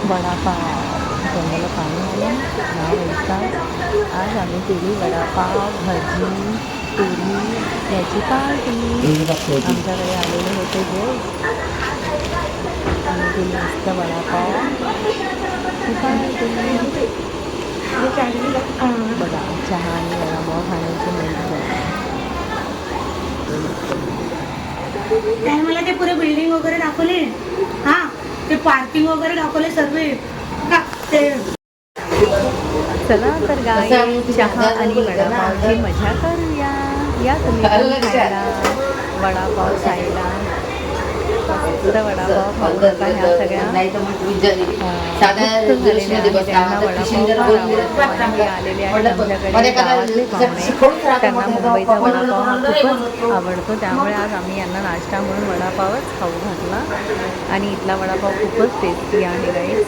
वडापाव तोंडाला पाणी आलं ना वैताग. आज आम्ही केली वडापाव भजी पुरी याची पार्टी. आमच्याकडे आलेले होते गेस्ट. आम्ही केली मस्त वडापाव ची पार्टी. बघा चहा आणि वडापाव खाण्याची मजा. त्याने मला ते पुरे बिल्डिंग वगैरे दाखवले. हा ते पार्किंग वगैरे दाखवले सर्व का ते. चला तर गाय चहा आणि वडापावची मजा करूया. या तुम्ही पण खायला वडापाव खायला. मस्त वडापाव खाऊ नका. ह्या सगळ्या त्यांना वडापाव हे आलेले आहेत आमच्याकडे गावातले पाहुणे. त्यांना मुंबईचा वडापाव हा खूपच आवडतो. त्यामुळे आज आम्ही यांना नाश्ता म्हणून वडापावच खाऊ घातला आणि इथला वडापाव खूपच टेस्टी आहे गाईस.